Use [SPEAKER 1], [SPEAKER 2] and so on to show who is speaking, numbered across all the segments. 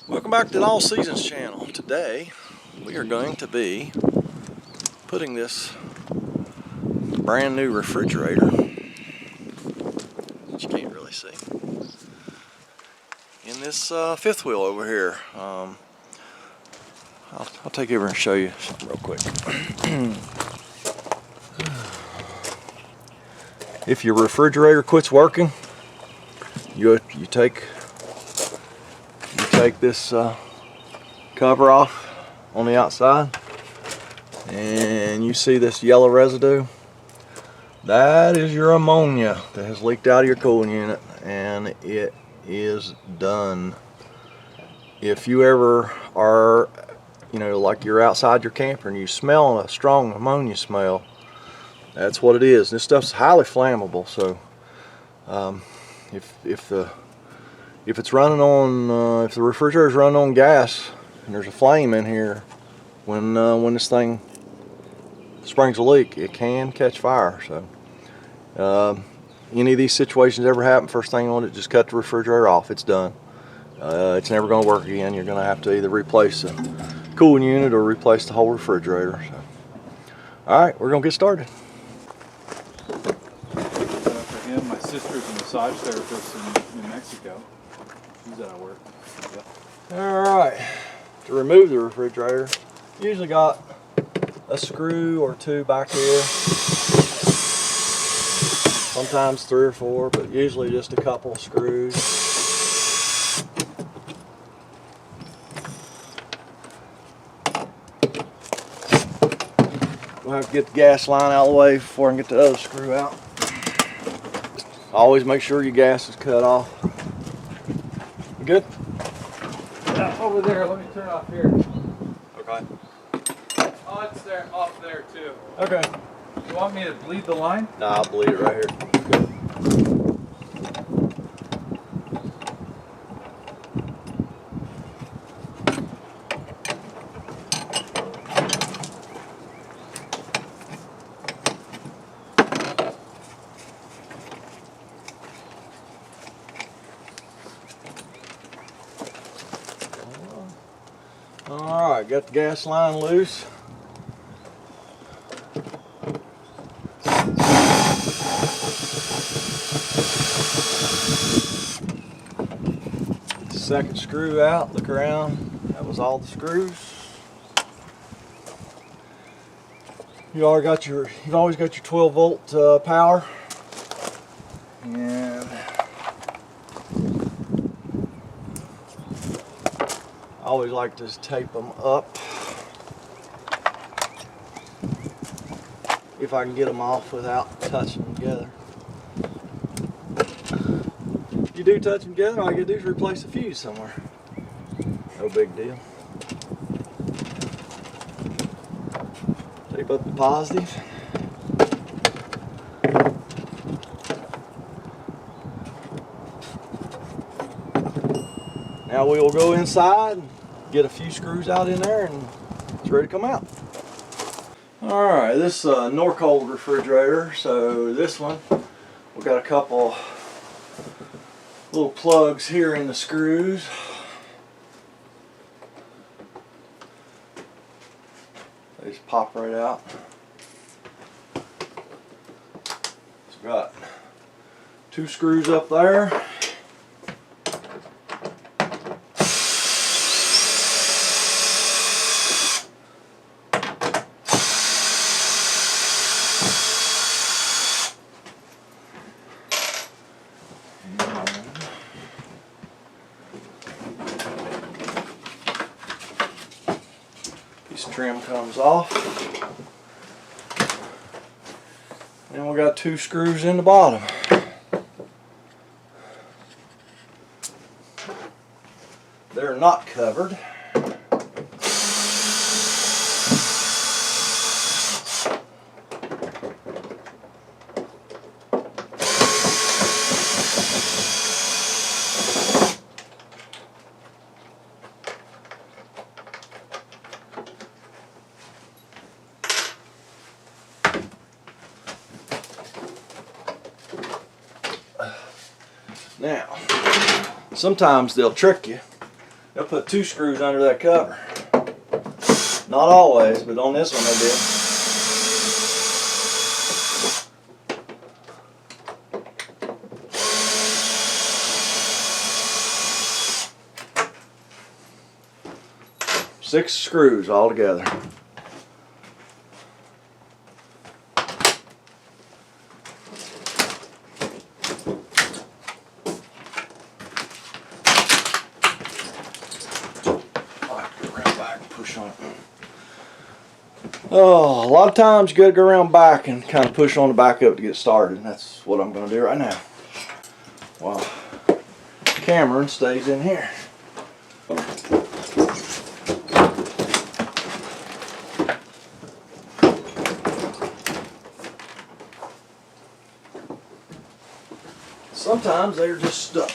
[SPEAKER 1] Welcome back to the All Seasons channel. Today we are going to be putting this brand new refrigerator that you can't really see in this fifth wheel over here. I'll take you over and show you something real quick. If your refrigerator quits working, you take this cover off on the outside and you see this yellow residue. That is your ammonia that has leaked out of your cooling unit, and it is done. If you ever are, like you're outside your camper and you smell a strong ammonia smell, that's what it is. This stuff's highly flammable, so if it's running on, if the refrigerator's running on gas and there's a flame in here, when this thing springs a leak, it can catch fire. So any of these situations ever happen, first thing on it, just cut the refrigerator off. It's done. It's never going to work again. You're going to have to either replace the cooling unit or replace the whole refrigerator. So, all right, we're going to get started.
[SPEAKER 2] For him, my sister's a massage therapist in New Mexico. She's out of work.
[SPEAKER 1] Alright, to remove the refrigerator, usually got a screw or two back here. Sometimes 3 or 4, but usually just a couple of screws. We'll have to get the gas line out of the way before I can get the other screw out. Always make sure your gas is cut off. Good?
[SPEAKER 2] Yeah, over there. Let me turn off here.
[SPEAKER 1] Okay.
[SPEAKER 2] Oh, it's there, off there too.
[SPEAKER 1] Okay.
[SPEAKER 2] You want me to bleed the line?
[SPEAKER 1] Nah, I'll bleed it right here. Alright, got the gas line loose. Get the second screw out, look around. That was all the screws. You've always got your 12 volt power. And I always like to just tape them up if I can get them off without touching them together. If you do touch them together, all you gotta do is replace the fuse somewhere. No big deal. Tape up the positive. Now we will go inside, get a few screws out in there, and it's ready to come out. Alright, this is a Norcold refrigerator. So this one, we've got a couple little plugs here in the screws. They just pop right out. It's got 2 screws up there. Trim comes off, and we got 2 screws in the bottom. They're not covered. Now, sometimes they'll trick you. They'll put 2 screws under that cover. Not always, but on this one they did. Six screws all together. Push on it. Oh, a lot of times you gotta go around back and kind of push on the back up to get started. That's what I'm gonna do right now. While Cameron stays in here. Sometimes they're just stuck.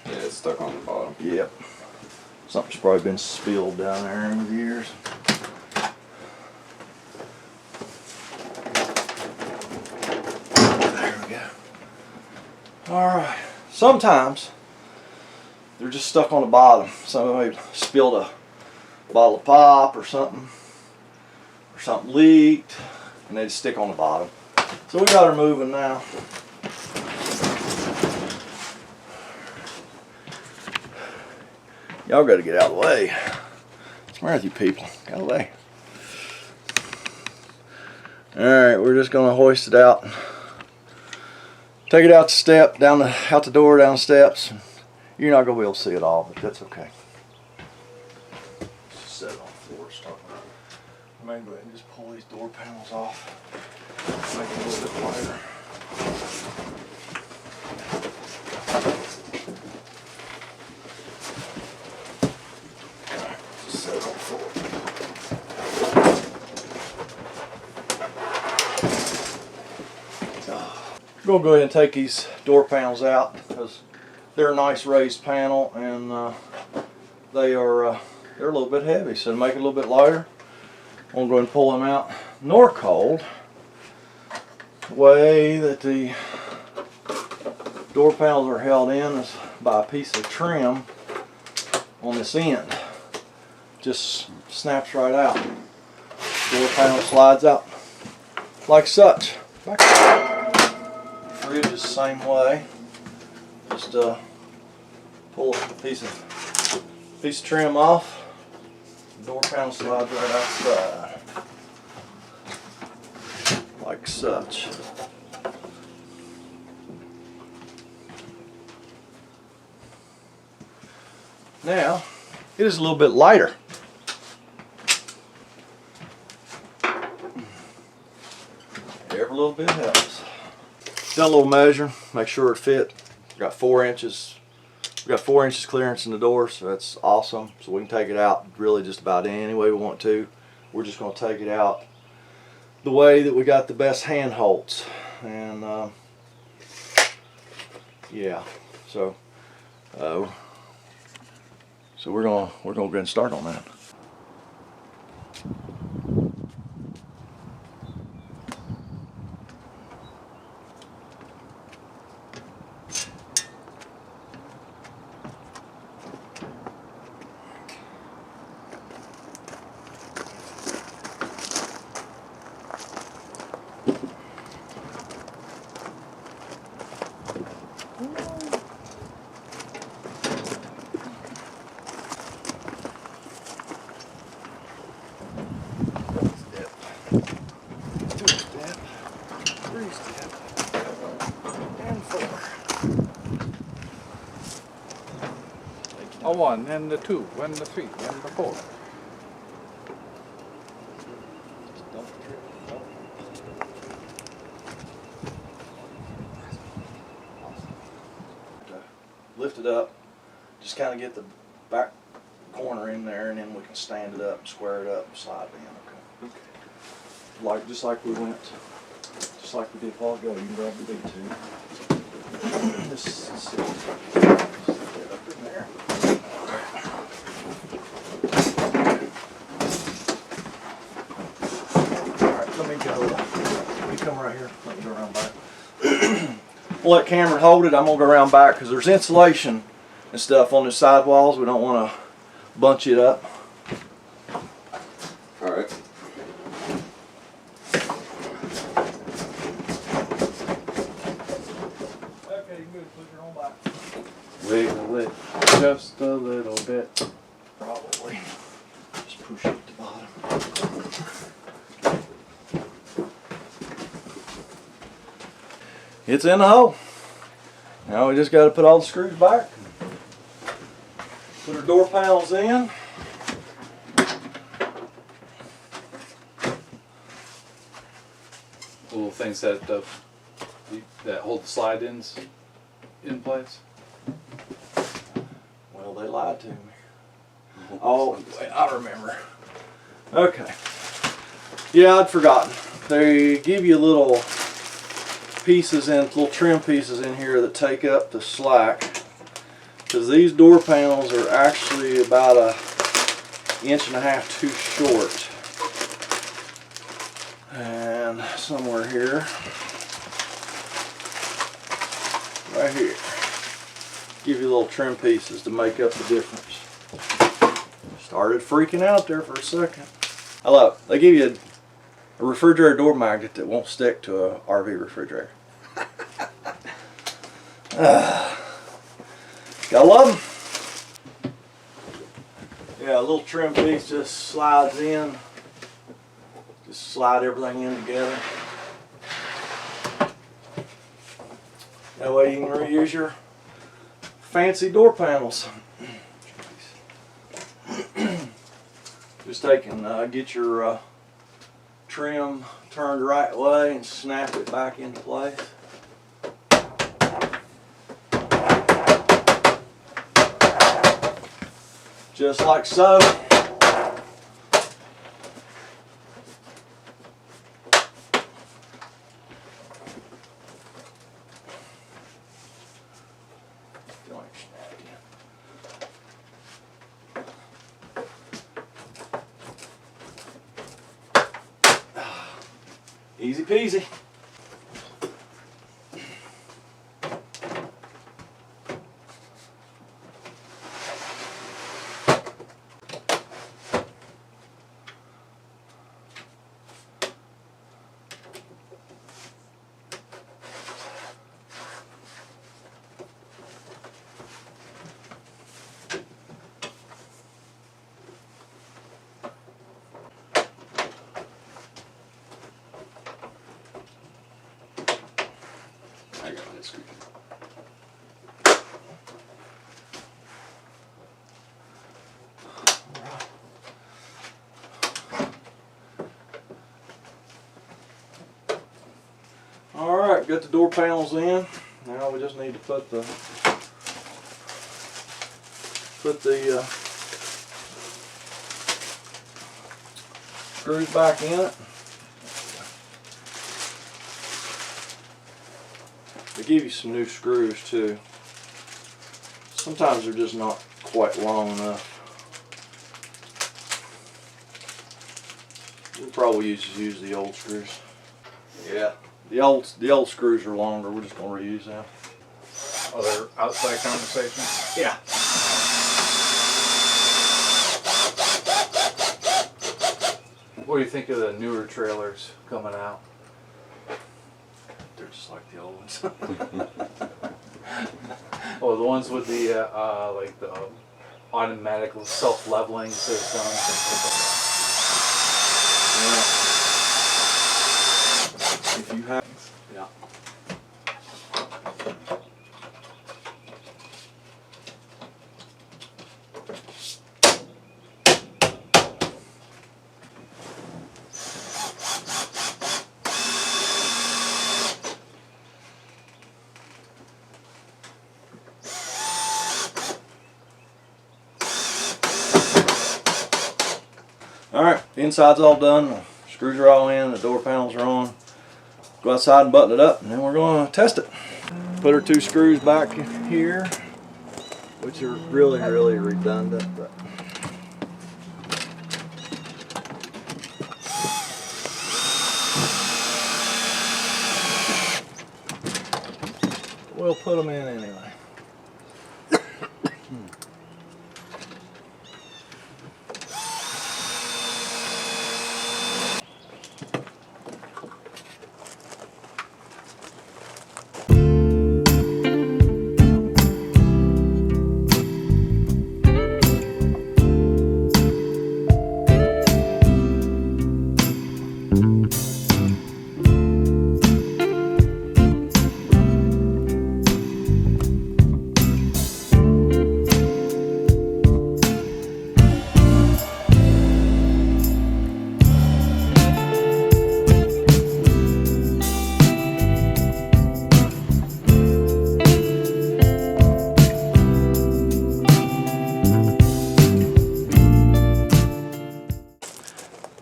[SPEAKER 3] Yeah, it's stuck on the bottom.
[SPEAKER 1] Yep. Something's probably been spilled down there over the years. There we go. Alright. Sometimes they're just stuck on the bottom. Somebody spilled a bottle of pop or something leaked, and they just stick on the bottom. So we got her moving now. Y'all got to get out of the way. What's the matter with you people? Get out of the way. Alright, we're just going to hoist it out. Take it out the step, out the door, down the steps. You're not going to be able to see it all, but that's okay. Just set it on the floor to start with. I'm going to go ahead and just pull these door panels off. Make it a little bit lighter. We're going to go ahead and take these door panels out because they're a nice raised panel, and they're a little bit heavy, so to make it a little bit lighter, I'm going to go ahead and pull them out. Norcold, the way that the door panels are held in is by a piece of trim on this end. Just snaps right out. Door panel slides out like such. Fridge is the same way. Just pull a piece of trim off. The door panel slides right outside, like such. Now it is a little bit lighter. Every little bit helps. Done a little measure, make sure it fit. Got 4 inches. We got 4 inches clearance in the door, so that's awesome. So we can take it out really just about any way we want to. We're just going to take it out the way that we got the best handholds, and yeah. So we're gonna go ahead and start on that.
[SPEAKER 2] A 1, and the 2, and the 3, and the 4. Lift it up, just kind of get the back corner in there, and then we can stand it up, square it up, and slide it in. Okay. Just like we did a while ago. You can grab the big two. This is up in there. Alright, let me come right here. Let me go around back. We'll let Cameron hold it. I'm going to go around back because there's insulation and stuff on the sidewalls. We don't want to bunch it up.
[SPEAKER 3] Alright.
[SPEAKER 2] Okay, good. Put your own back.
[SPEAKER 4] Wiggle it just a little bit.
[SPEAKER 2] Probably. Just push it at the bottom. It's in the hole. Now we just got to put all the screws back. Put our door panels in.
[SPEAKER 4] Little things that that hold the slide ins in place.
[SPEAKER 2] Well, they lied to me. Oh, wait, I remember. Okay. Yeah, I'd forgotten. They give you little pieces in, little trim pieces in here that take up the slack. Because these door panels are actually about an inch and a half too short. And somewhere here, right here, give you little trim pieces to make up the difference. Started freaking out there for a second. I love it. They give you a refrigerator door magnet that won't stick to a RV refrigerator. Gotta love them. Yeah, a little trim piece just slides in. Just slide everything in together. That way you can reuse your fancy door panels. Just take and get your trim turned the right way and snap it back into place. Just like so. Easy peasy.
[SPEAKER 3] I got my screw.
[SPEAKER 2] Alright, got the door panels in. Now we just need to put the screws back in it. They give you some new screws too. Sometimes they're just not quite long enough. We'll probably use the old screws. Yeah, the old screws are longer. We're just gonna reuse them.
[SPEAKER 4] Other outside conversations?
[SPEAKER 2] Yeah.
[SPEAKER 4] What do you think of the newer trailers coming out?
[SPEAKER 2] They're just like the old ones.
[SPEAKER 4] Oh, the ones with the like the automatic self-leveling system.
[SPEAKER 2] If you have, yeah. Alright, the inside's all done, the screws are all in, the door panels are on. Go outside and button it up, and then we're going to test it. Put our two screws back here, which are really redundant, but we'll put them in anyway.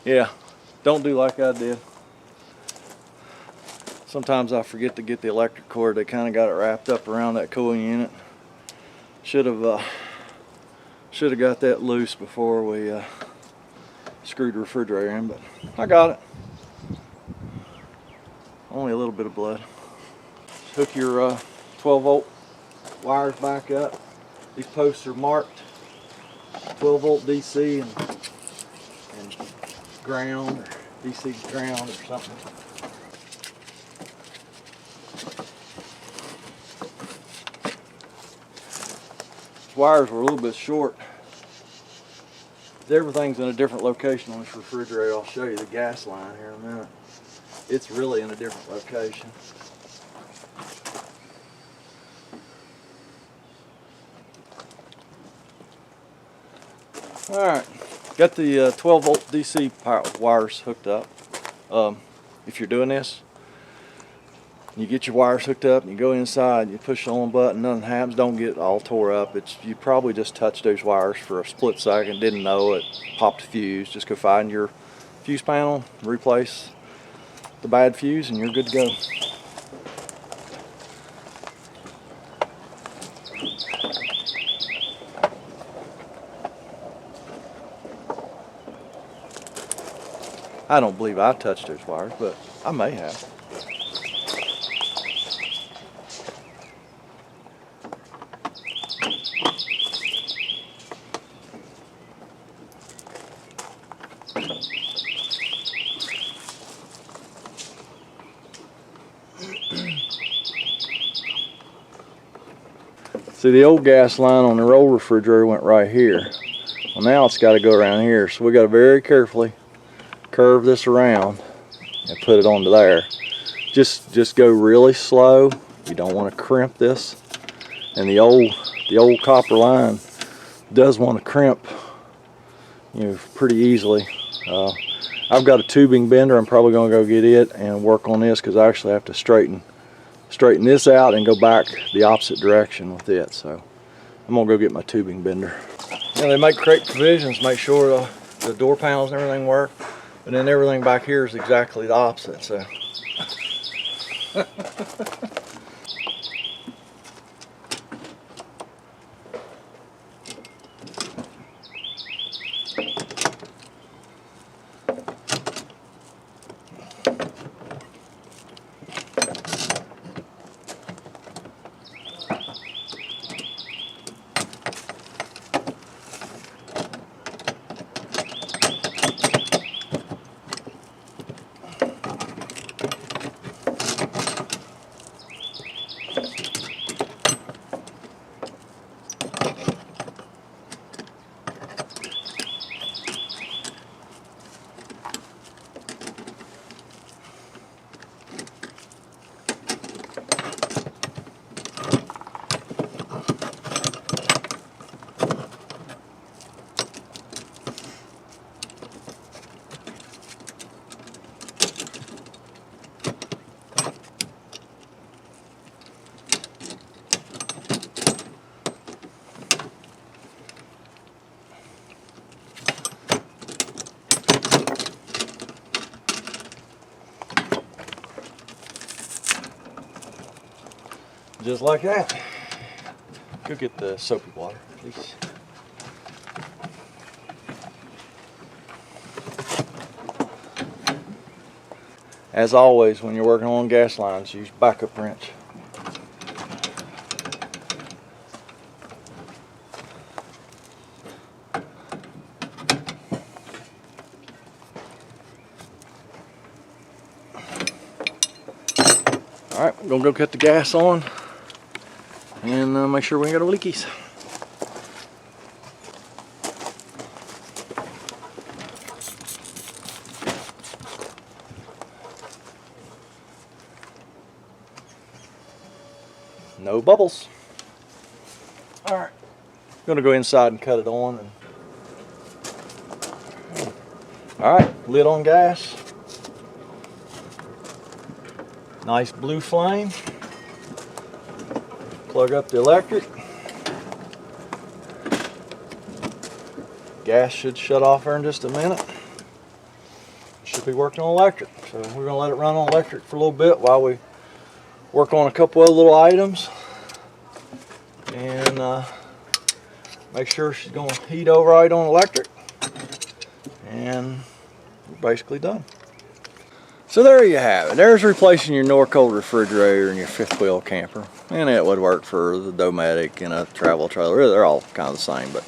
[SPEAKER 1] Yeah, don't do like I did. Sometimes I forget to get the electric cord. They kind of got it wrapped up around that cooling unit. Should have got that loose before we screwed the refrigerator in, but I got it. Only a little bit of blood. Hook your 12 volt wires back up. These posts are marked 12 volt DC and ground, or DC ground or something. These wires were a little bit short. Everything's in a different location on this refrigerator. I'll show you the gas line here in a minute. It's really in a different location. Alright, got the 12 volt DC power wires hooked up. If you're doing this, you get your wires hooked up and you go inside, you push the on button, nothing happens, don't get all tore up. You probably just touched those wires for a split second, didn't know it, popped a fuse. Just go find your fuse panel, replace the bad fuse, and you're good to go. I don't believe I touched those wires, but I may have. See, the old gas line on the old refrigerator went right here. Well, now it's got to go around here, so we got to very carefully curve this around and put it onto there. Just go really slow. You don't want to crimp this. And the old copper line does want to crimp, pretty easily. I've got a tubing bender. I'm probably going to go get it and work on this, because I actually have to straighten this out and go back the opposite direction with it. So I'm gonna go get my tubing bender. They make great provisions, make sure the door panels and everything work, and then everything back here is exactly the opposite. So just like that. Go get the soapy water, please. As always, when you're working on gas lines, use backup wrench. All right, we're gonna go cut the gas on and make sure we ain't got no leakies. No bubbles. All right, gonna go inside and cut it on. All right, lid on gas. Nice blue flame. Plug up the electric. Gas should shut off here in just a minute. be working on electric. So we're gonna let it run on electric for a little bit while we work on a couple other little items, and make sure she's gonna heat over right on electric, and we're basically done. So there you have it. There's replacing your Norcold refrigerator in your fifth wheel camper, and it would work for the Domatic and a travel trailer. They're all kind of the same. But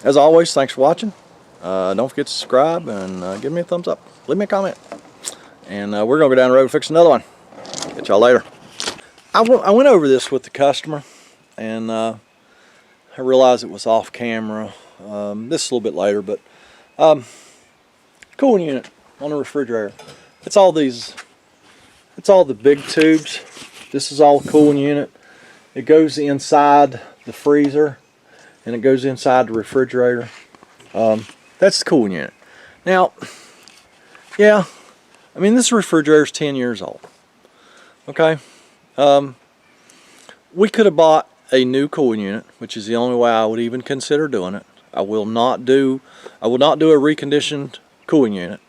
[SPEAKER 1] as always, thanks for watching. Don't forget to subscribe and give me a thumbs up. Leave me a comment, and we're gonna go down the road and fix another one. Catch y'all later. I went over this with the customer, and I realized it was off camera. This is a little bit later, but cooling unit on the refrigerator. It's all the big tubes. This is all the cooling unit. It goes inside the freezer, and it goes inside the refrigerator. That's the cooling unit. Now, yeah, I mean, this refrigerator is 10 years old. Okay, we could have bought a new cooling unit, which is the only way I would even consider doing it. I will not do a reconditioned cooling unit.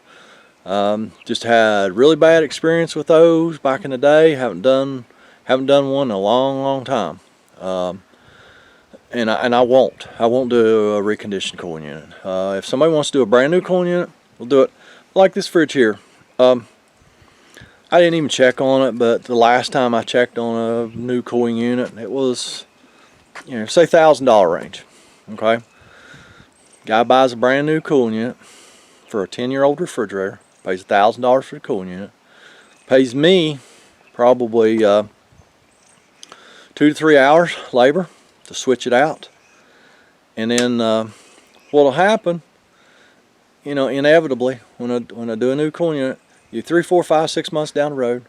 [SPEAKER 1] Just had really bad experience with those back in the day. Haven't done one in a long time. And I won't do a reconditioned cooling unit. If somebody wants to do a brand new cooling unit, we'll do it. Like this fridge here. I didn't even check on it, but the last time I checked on a new cooling unit, it was, you know, say $1,000 range. Okay. Guy buys a brand new cooling unit for a 10-year-old refrigerator, pays $1,000 for the cooling unit, pays me probably 2 to 3 hours labor to switch it out, and then what'll happen, you know, inevitably when I do a new cooling unit, you 3, 4, 5, 6 months down the road,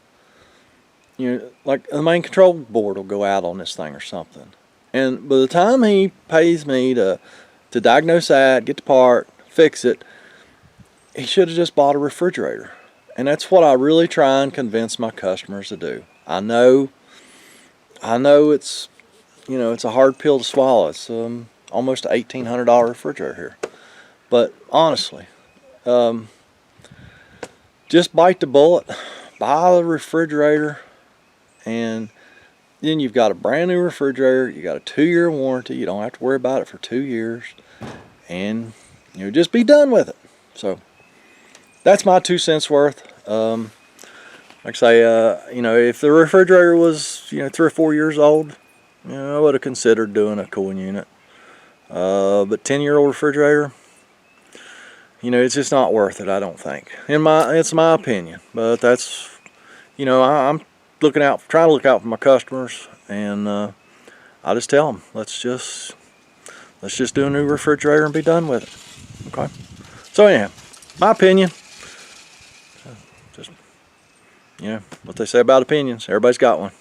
[SPEAKER 1] you know, like the main control board will go out on this thing or something, and by the time he pays me to diagnose that, get the part, fix it, he should have just bought a refrigerator. And that's what I really try and convince my customers to do. I know it's, you know, it's a hard pill to swallow. It's almost an $1,800 refrigerator here. But honestly, just bite the bullet, buy the refrigerator, and then you've got a brand new refrigerator. You got a 2-year warranty. You don't have to worry about it for 2 years, and you know, just be done with it. So that's my 2 cents worth. Like I say, you know, if the refrigerator was, you know, 3 or 4 years old, you know, I would have considered doing a cooling unit. But 10-year-old refrigerator, you know, it's just not worth it, I don't think. It's my opinion, but that's, you know, I'm trying to look out for my customers, and I just tell them, let's just do a new refrigerator and be done with it. Okay. So anyhow, my opinion. Just, you know, what they say about opinions. Everybody's got one.